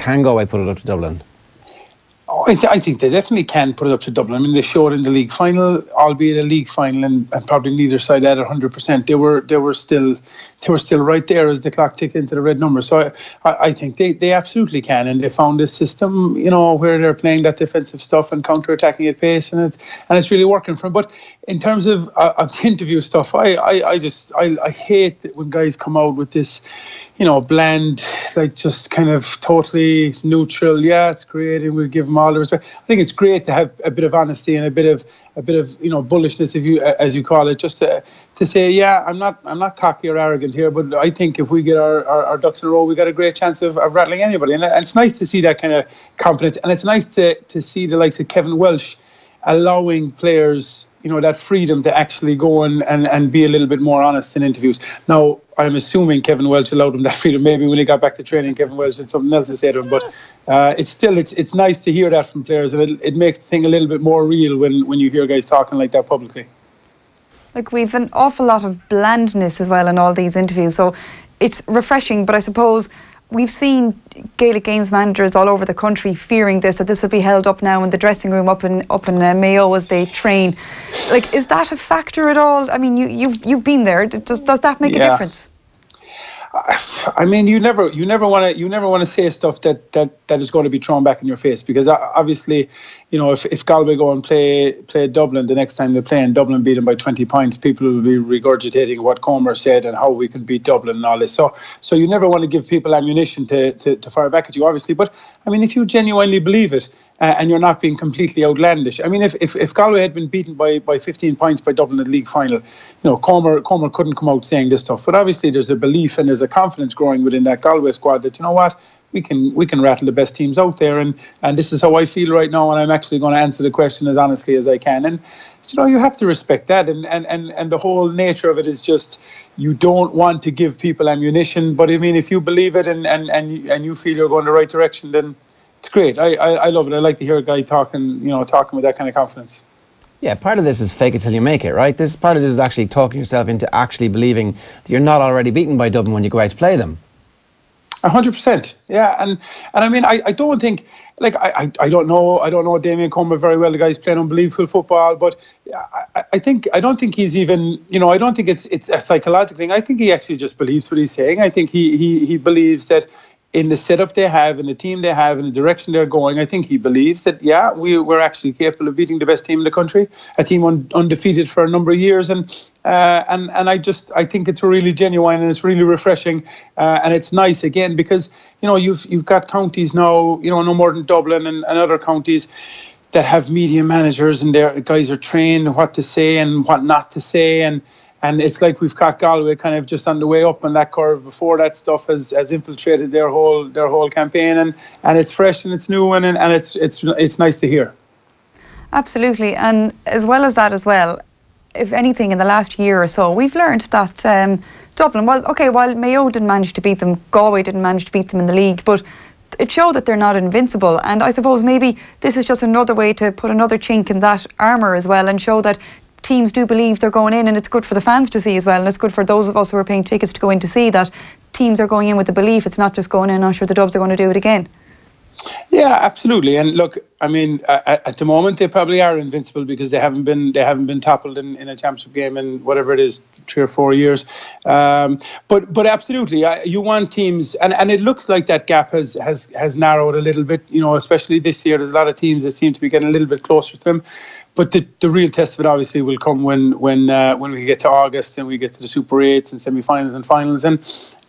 can Galway put it up to Dublin? Oh, I think they definitely can put it up to Dublin. I mean, they showed in the league final, albeit a league final, and probably neither side had 100%. They were still right there as the clock ticked into the red number. So I think they absolutely can, and they found this system, where they're playing that defensive stuff and counter-attacking at pace, and it's really working for them. But in terms of the interview stuff, I hate that when guys come out with this, bland, like just kind of totally neutral. Yeah, it's great, and we'll give them all the respect. I think it's great to have a bit of honesty and a bit of bullishness, as you call it, just to say, yeah, I'm not cocky or arrogant here, but I think if we get our ducks in a row, we got a great chance of rattling anybody. And it's nice to see that kind of confidence, and it's nice to see the likes of Kevin Welsh allowing players, that freedom to actually go and be a little bit more honest in interviews. Now, I'm assuming Kevin Welsh allowed him that freedom. Maybe when he got back to training, Kevin Welsh had something else to say to him. But it's nice to hear that from players, and it makes the thing a little bit more real when you hear guys talking like that publicly. Like, we've an awful lot of blandness as well in all these interviews, so it's refreshing. But I suppose we've seen Gaelic Games managers all over the country fearing that this will be held up now in the dressing room up in Mayo as they train. Like, is that a factor at all? I mean, you've been there. Does that make a difference? I mean, you never want to say stuff that is going to be thrown back in your face, because obviously, if Galway go and play Dublin the next time they play and Dublin beat them by 20 points, people will be regurgitating what Comer said and how we can beat Dublin and all this. So you never want to give people ammunition to fire back at you, obviously. But I mean, if you genuinely believe it, and you're not being completely outlandish. I mean, if Galway had been beaten by 15 points by Dublin in the league final, Comer couldn't come out saying this stuff. But obviously there's a belief and there's a confidence growing within that Galway squad that, we can rattle the best teams out there, and this is how I feel right now, and I'm actually going to answer the question as honestly as I can. And you have to respect that, and the whole nature of it is just, you don't want to give people ammunition, but I mean, if you believe it and you feel you're going the right direction, then it's great. I love it. I like to hear a guy talking with that kind of confidence. Yeah, part of this is fake it till you make it, right? Part of this is actually talking yourself into actually believing that you're not already beaten by Dublin when you go out to play them. 100%. Yeah, and I mean, I don't think, like, I don't know Damien Comer very well. The guy's playing unbelievable football, but I don't think he's even, I don't think it's a psychological thing. I think he actually just believes what he's saying. I think he believes that in the setup they have, in the team they have, in the direction they're going, I think he believes that, we're actually capable of beating the best team in the country, a team undefeated for a number of years, and I think it's really genuine and it's really refreshing, and it's nice again because you've got counties now, no more than Dublin and other counties that have media managers, and their guys are trained what to say and what not to say, and it's like we've got Galway kind of just on the way up on that curve before that stuff has infiltrated their whole campaign, and it's fresh and it's new and it's nice to hear. Absolutely, and as well as that as well, if anything, in the last year or so, we've learned that Dublin, while Mayo didn't manage to beat them, Galway didn't manage to beat them in the league, but it showed that they're not invincible. And I suppose maybe this is just another way to put another chink in that armour as well, and show that teams do believe they're going in, and it's good for the fans to see as well, and it's good for those of us who are paying tickets to go in to see that teams are going in with the belief. It's not just going in, I'm sure the Dubs are going to do it again. Yeah, absolutely. And look, I mean, at the moment they probably are invincible because they haven't been toppled in a championship game in whatever it is, 3 or 4 years. But absolutely, you want teams, and it looks like that gap has narrowed a little bit. Especially this year, there's a lot of teams that seem to be getting a little bit closer to them. But the real test of it obviously will come when we get to August and we get to the Super 8s and semi-finals and finals. And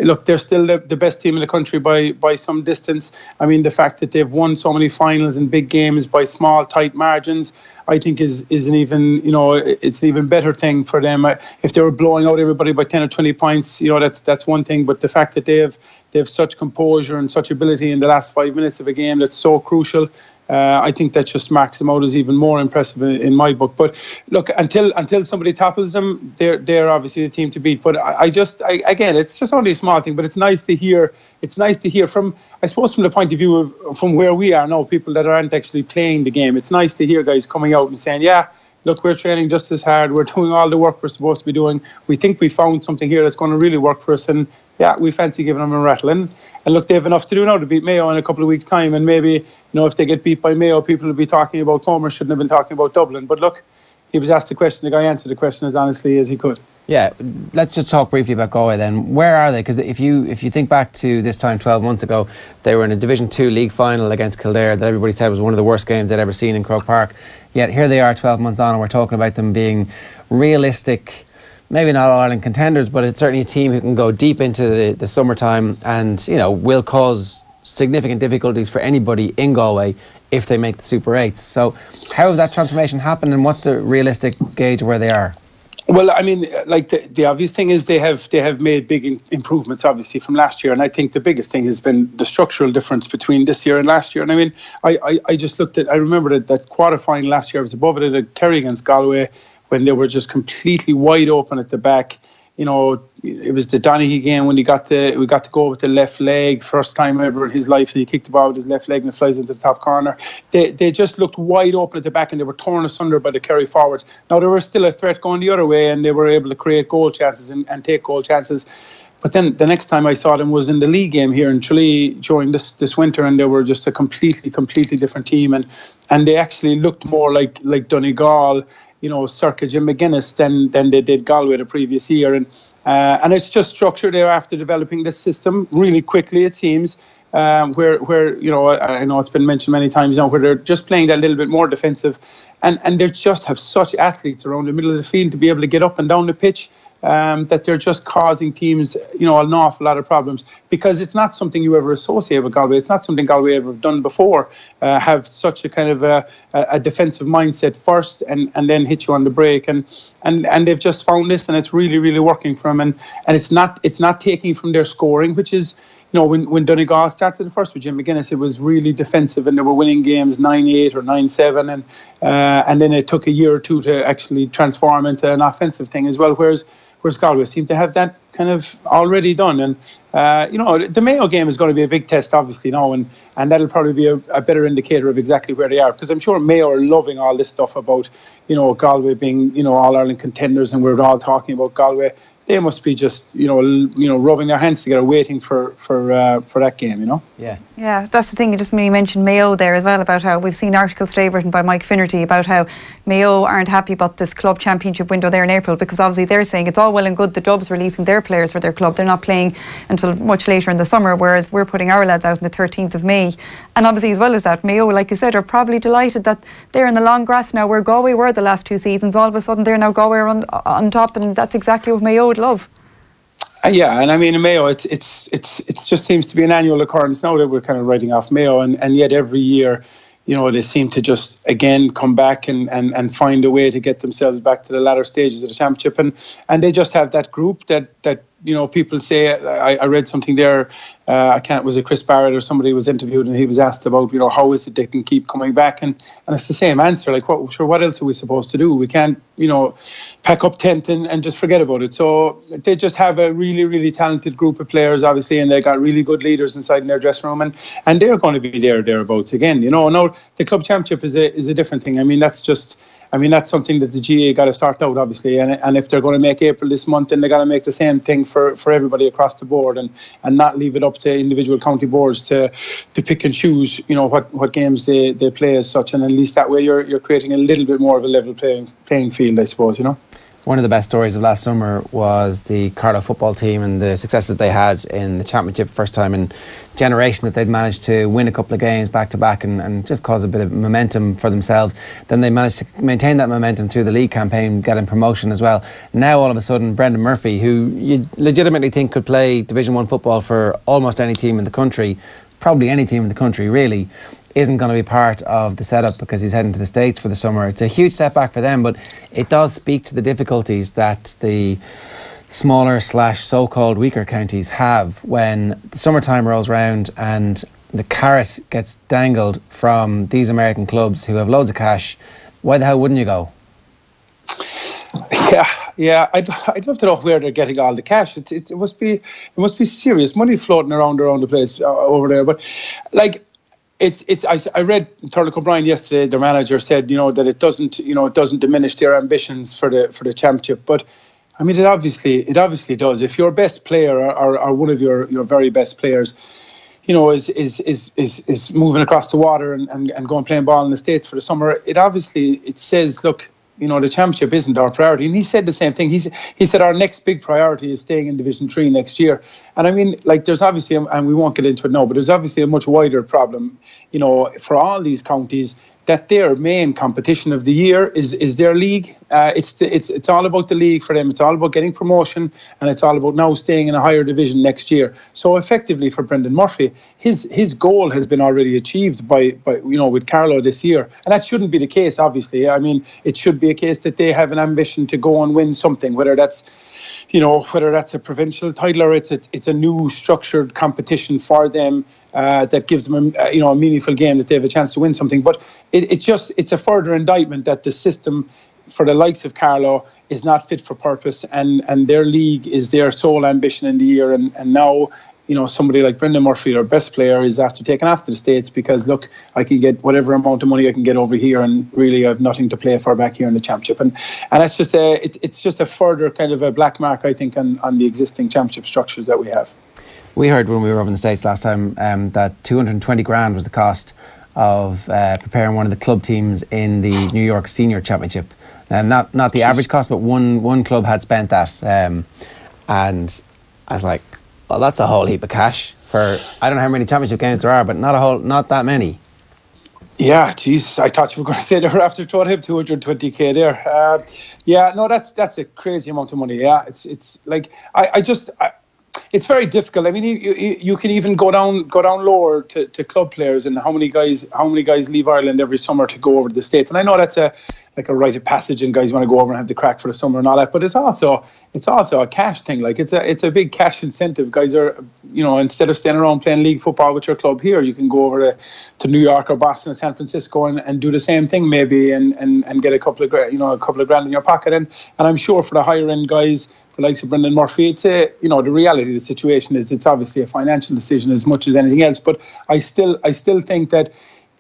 look, they're still the best team in the country by some distance. I mean, the fact that they've won so many finals and big games by small, tight margins, I think is an even, it's an even better thing for them. If they were blowing out everybody by 10 or 20 points, that's one thing. But the fact that they have such composure and such ability in the last 5 minutes of a game that's so crucial, I think that just marks them out as even more impressive in my book. But look, until somebody topples them, they're obviously the team to beat. But again, it's just only a small thing. But it's nice to hear. It's nice to hear from the point of view of from where we are now, people that aren't actually playing the game. It's nice to hear guys coming out and saying, yeah, look, we're training just as hard. We're doing all the work we're supposed to be doing. We think we found something here that's going to really work for us. And yeah, we fancy giving them a rattle. And look, they have enough to do now to beat Mayo in a couple of weeks' time. And maybe, if they get beat by Mayo, people will be talking about Comer, shouldn't have been talking about Dublin. But look, he was asked the question. The guy answered the question as honestly as he could. Yeah, let's just talk briefly about Galway then. Where are they? Because if you think back to this time 12 months ago, they were in a Division 2 league final against Kildare that everybody said was one of the worst games they'd ever seen in Croke Park. Yet here they are 12 months on and we're talking about them being realistic, maybe not All-Ireland contenders, but it's certainly a team who can go deep into the summertime and, will cause significant difficulties for anybody in Galway if they make the Super 8s. So how have that transformation happened and what's the realistic gauge of where they are? Well, I mean, like the obvious thing is they have made big improvements, obviously, from last year. And I think the biggest thing has been the structural difference between this year and last year. And I mean, I just looked at, I remember that quarter-final last year, I was above it at Kerry against Galway when they were just completely wide open at the back. It was the Donaghy game when we got to go with the left leg, first time ever in his life. So he kicked the ball with his left leg and it flies into the top corner. They just looked wide open at the back and they were torn asunder by the Kerry forwards. Now, there was still a threat going the other way and they were able to create goal chances and take goal chances. But then the next time I saw them was in the league game here in Tralee during this winter, and they were just a completely different team. And they actually looked more like Donegal, circa Jim McGuinness than they did Galway the previous year. And it's just structure there after developing this system really quickly, it seems, where I know it's been mentioned many times now, where they're just playing that little bit more defensive. And they just have such athletes around the middle of the field to be able to get up and down the pitch. That they're just causing teams, an awful lot of problems because it's not something you ever associate with Galway. It's not something Galway ever done before. Have such a kind of a defensive mindset first, and then hit you on the break, and they've just found this, and it's really working for them. And it's not taking from their scoring, which is. When Donegal started the first with Jim McGuinness, it was really defensive and they were winning games 9-8 or 9-7 and then it took a year or two to actually transform into an offensive thing as well, whereas Galway seemed to have that kind of already done. And, the Mayo game is going to be a big test, obviously, now, and that'll probably be a better indicator of exactly where they are, because I'm sure Mayo are loving all this stuff about, Galway being, All-Ireland contenders, and we're all talking about Galway. They must be just, rubbing their hands together, waiting for that game, Yeah, that's the thing. You just mentioned Mayo there as well, about how we've seen articles today written by Mike Finnerty about how Mayo aren't happy about this club championship window there in April, because obviously they're saying it's all well and good the Dubs releasing their players for their club. They're not playing until much later in the summer, whereas we're putting our lads out on the 13th of May. And obviously, as well as that, Mayo, like you said, are probably delighted that they're in the long grass now, where Galway were the last 2 seasons. All of a sudden, they're now Galway on top, and that's exactly what Mayo would love. Yeah, and I mean, Mayo, it just seems to be an annual occurrence now that we're kind of writing off Mayo, and yet every year, they seem to just again come back and find a way to get themselves back to the latter stages of the championship, and they just have that group that people say. I read something there. Was it Chris Barrett or somebody was interviewed, and he was asked about how is it they can keep coming back, and it's the same answer. Like, what else are we supposed to do? We can't pack up tent and just forget about it. So they just have a really talented group of players, obviously, and they got really good leaders inside in their dressing room, and they're going to be thereabouts again. Now the club championship is a different thing. I mean, that's something that the GAA got to sort out, obviously. And if they're going to make April this month, then they got to make the same thing for everybody across the board, and not leave it up to individual county boards to pick and choose, what games they play as such. And at least that way you're creating a little bit more of a level playing field, I suppose, One of the best stories of last summer was the Carlow football team and the success that they had in the championship, first time in generation that they'd managed to win a couple of games back to back and just cause a bit of momentum for themselves. Then they managed to maintain that momentum through the league campaign, getting promotion as well. Now all of a sudden Brendan Murphy, who you legitimately think could play Division 1 football for almost any team in the country, probably any team in the country really, isn't going to be part of the setup because he's heading to the States for the summer. It's a huge setback for them, but it does speak to the difficulties that the smaller / so-called weaker counties have when the summertime rolls round and the carrot gets dangled from these American clubs who have loads of cash. Why the hell wouldn't you go? Yeah. I'd love to know where they're getting all the cash. It must be serious money floating around the place over there. But I read Turlough O'Brien yesterday. The manager said, that it doesn't diminish their ambitions for the championship. But I mean, it obviously does. If your best player or one of your very best players, is moving across the water and going playing ball in the States for the summer, it says, look, the championship isn't our priority. And he said the same thing. He said our next big priority is staying in Division 3 next year. And I mean, like, there's obviously, and we won't get into it now, but there's obviously a much wider problem, for all these counties, that their main competition of the year is their league. It's all about the league for them. It's all about getting promotion, and it's all about now staying in a higher division next year. So effectively, for Brendan Murphy, his goal has been already achieved by with Carlow this year, and that shouldn't be the case. Obviously, I mean, it should be a case that they have an ambition to go and win something, whether that's a provincial title or it's a new structured competition for them that gives them a meaningful game, that they have a chance to win something. But it's a further indictment that the system for the likes of Carlow is not fit for purpose, and their league is their sole ambition in the year. And now, somebody like Brendan Murphy, their best player, is after taking off to the States because, look, I can get whatever amount of money I can get over here, and really I have nothing to play for back here in the championship. And it's just a further kind of a black mark, I think, on the existing championship structures that we have. We heard when we were over in the States last time that 220 grand was the cost of preparing one of the club teams in the New York Senior Championship. Not the average cost, but one club had spent that. And I was like, well, that's a whole heap of cash for, I don't know how many championship games there are, but not that many. Yeah, Jesus, I thought you were going to say they were after throwing him 220k there. That's a crazy amount of money. Yeah, it's like it's very difficult. I mean, you can even go down lower to club players, and how many guys leave Ireland every summer to go over to the States. And I know that's a rite of passage, and guys want to go over and have the crack for the summer and all that. But it's also a cash thing. Like, it's a big cash incentive. Guys are, instead of staying around playing league football with your club here, you can go over to New York or Boston or San Francisco and do the same thing maybe, and get a couple of grand in your pocket. And I'm sure for the higher end guys, the likes of Brendan Murphy, it's the reality of the situation is it's obviously a financial decision as much as anything else. But I still think that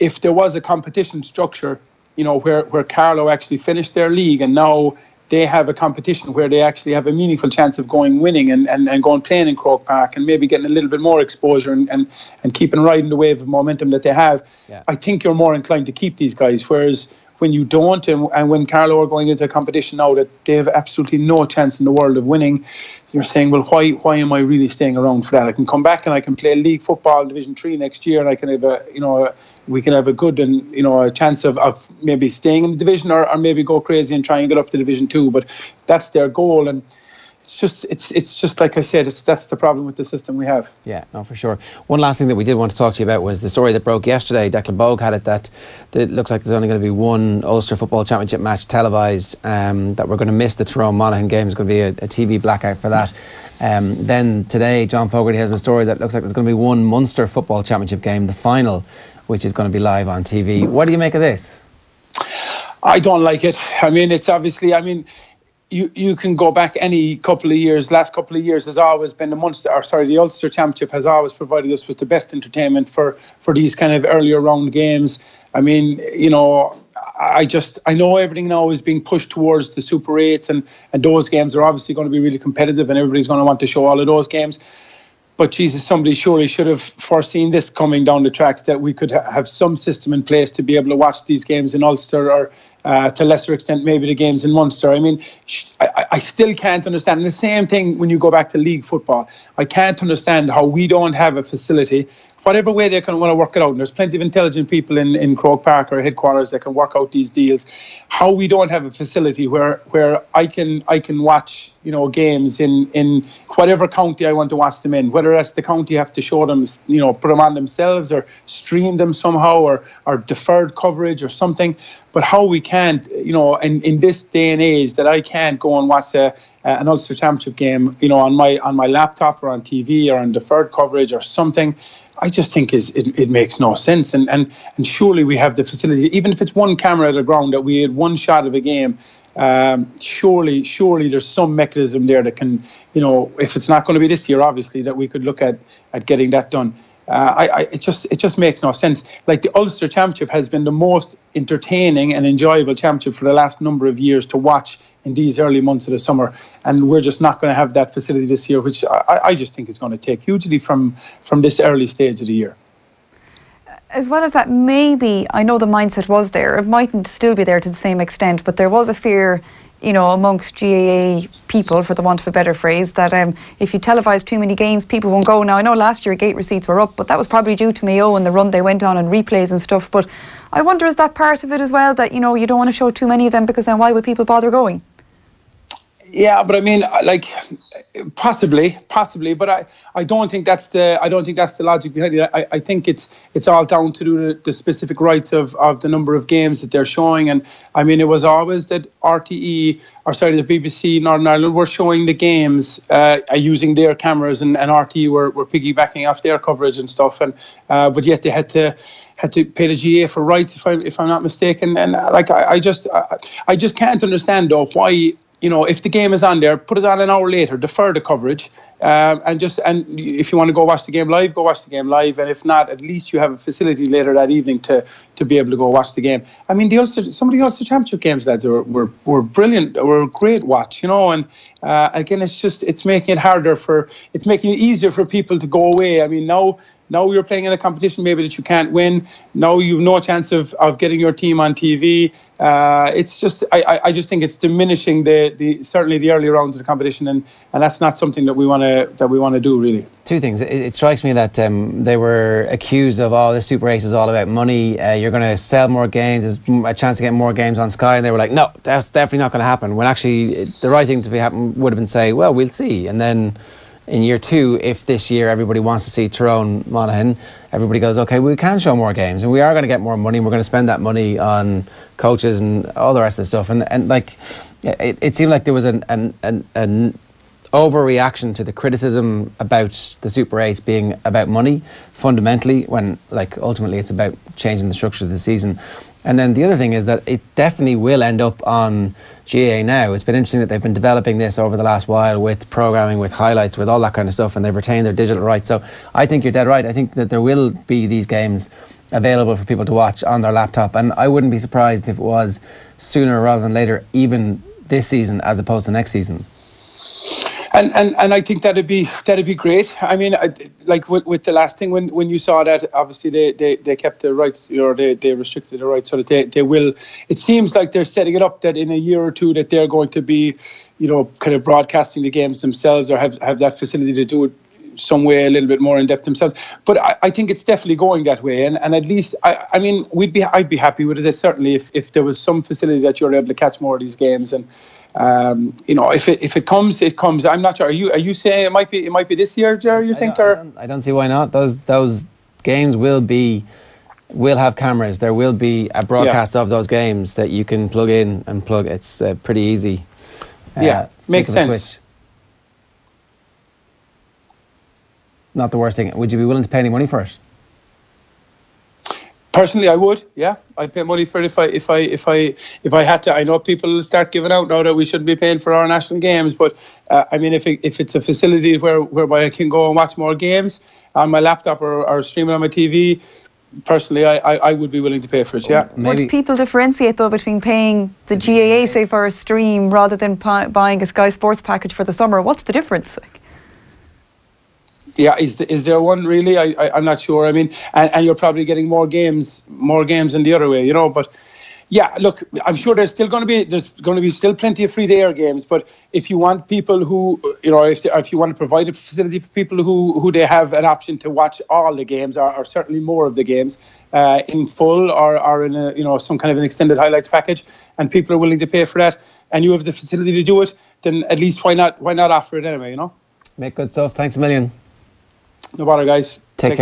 if there was a competition structure, where Carlow actually finished their league, and now they have a competition where they actually have a meaningful chance of winning and going playing in Croke Park and maybe getting a little bit more exposure and keeping riding the wave of momentum that they have. Yeah. I think you're more inclined to keep these guys, whereas when you don't, and when Carlow are going into a competition now that they have absolutely no chance in the world of winning, you're saying, well, why am I really staying around for that? I can come back and I can play league football in Division 3 next year, and I can have we can have a good and a chance of maybe staying in the division or maybe go crazy and try and get up to Division 2. But that's their goal, and it's just like I said, that's the problem with the system we have. Yeah, no, for sure. One last thing that we did want to talk to you about was the story that broke yesterday. Declan Bogue had it that it looks like there's only going to be one Ulster Football Championship match televised, that we're going to miss the Tyrone Monaghan game. There's going to be a TV blackout for that. Then today, John Fogarty has a story that looks like there's going to be one Munster Football Championship game, the final, which is going to be live on TV. What do you make of this? I don't like it. I mean, it's obviously, you can go back any couple of years. Last couple of years has always been the Ulster Championship has always provided us with the best entertainment for these kind of earlier round games. I mean, I know everything now is being pushed towards the Super 8s, and those games are obviously going to be really competitive, and everybody's going to want to show all of those games. But Jesus, somebody surely should have foreseen this coming down the tracks, that we could have some system in place to be able to watch these games in Ulster, or to a lesser extent maybe the games in Munster. I mean, I still can't understand. And the same thing when you go back to league football. I can't understand how we don't have a facility, whatever way they can want to work it out. And there's plenty of intelligent people in Croke Park or headquarters that can work out these deals. How we don't have a facility where I can watch games in whatever county I want to watch them in, whether that's the county have to show them, put them on themselves or stream them somehow, or deferred coverage or something. But how we can't, in this day and age, that I can't go and watch an Ulster Championship game, on my laptop or on TV or on deferred coverage or something, I just think it makes no sense. And surely we have the facility, even if it's one camera at the ground, that we had one shot of a game. Surely there's some mechanism there that can, if it's not going to be this year, obviously, that we could look at getting that done. it just makes no sense. Like, the Ulster Championship has been the most entertaining and enjoyable championship for the last number of years to watch in these early months of the summer, and we're just not going to have that facility this year, which I just think is going to take hugely from this early stage of the year. As well as that, maybe, I know the mindset was there, it mightn't still be there to the same extent, but there was a fear, you know, amongst GAA people, for the want of a better phrase, that if you televise too many games, people won't go. Now, I know last year gate receipts were up, but that was probably due to Mayo and the run they went on and replays and stuff. But I wonder, is that part of it as well, that, you know, you don't want to show too many of them, because then why would people bother going? Yeah, but I mean, like, possibly, but I don't think that's the logic behind it. I think it's all down to the specific rights of the number of games that they're showing. And I mean, it was always that the BBC Northern Ireland were showing the games using their cameras, and RTE were piggybacking off their coverage and stuff. And but yet they had to pay the GAA for rights, if I'm not mistaken. And like, I just can't understand though why. You know, if the game is on there, put it on an hour later, defer the coverage, and if you want to go watch the game live, go watch the game live, and if not, at least you have a facility later that evening to be able to go watch the game. I mean, some of the Ulster Championship games, lads, were brilliant, were a great watch, you know. And again, it's making it easier for people to go away. I mean, now you're playing in a competition maybe that you can't win. Now you've no chance of getting your team on TV. It's just, I just think it's diminishing certainly the early rounds of the competition, and that's not something that we want to do, really. Two things. It strikes me that they were accused of, this Super Race is all about money. You're going to sell more games. There's a chance to get more games on Sky, and they were like, no, that's definitely not going to happen. When actually the right thing to happen would have been say, well, we'll see, and then in year two, if this year everybody wants to see Tyrone Monaghan, everybody goes, okay, we can show more games, and we are going to get more money, and we're going to spend that money on coaches and all the rest of the stuff. And like, it seemed like there was an overreaction to the criticism about the Super 8 being about money, fundamentally, when like ultimately it's about changing the structure of the season. And then the other thing is that it definitely will end up on GAA now. It's been interesting that they've been developing this over the last while with programming, with highlights, with all that kind of stuff, and they've retained their digital rights. So I think you're dead right. I think that there will be these games available for people to watch on their laptop, and I wouldn't be surprised if it was sooner rather than later, even this season as opposed to next season. And I think that'd be great. I mean, like with the last thing, when you saw that, obviously they kept the rights, or they restricted the rights, so that they will. It seems like they're setting it up that in a year or two that they're going to be, you know, kind of broadcasting the games themselves, or have that facility to do it some way a little bit more in depth themselves. But I think it's definitely going that way, and at least I mean I'd be happy with it, certainly if there was some facility that you're able to catch more of these games. And you know, if it comes, it comes. I'm not sure. Are you saying it might be this year, Jerry? You think? I don't see why not. Those games will have cameras. There will be a broadcast of those games that you can plug in and plug. It's pretty easy. Makes sense. Not the worst thing. Would you be willing to pay any money for it? Personally, I would. Yeah, I'd pay money for it if I had to. I know people will start giving out now that we shouldn't be paying for our national games, but I mean, if it's a facility whereby I can go and watch more games on my laptop or stream it on my TV, personally, I would be willing to pay for it. Yeah. Would people differentiate though between paying the GAA, say, for a stream rather than buying a Sky Sports package for the summer? What's the difference? Yeah, is there one really? I'm not sure. I mean, and you're probably getting more games in the other way, you know. But yeah, look, I'm sure there's going to be still plenty of free-to-air games. But if you want people who, you know, if you want to provide a facility for people who they have an option to watch all the games, or certainly more of the games in full, or in a, you know, some kind of an extended highlights package, and people are willing to pay for that, and you have the facility to do it, then at least why not offer it anyway, you know? Make good stuff. Thanks a million. No bother, guys. Take care.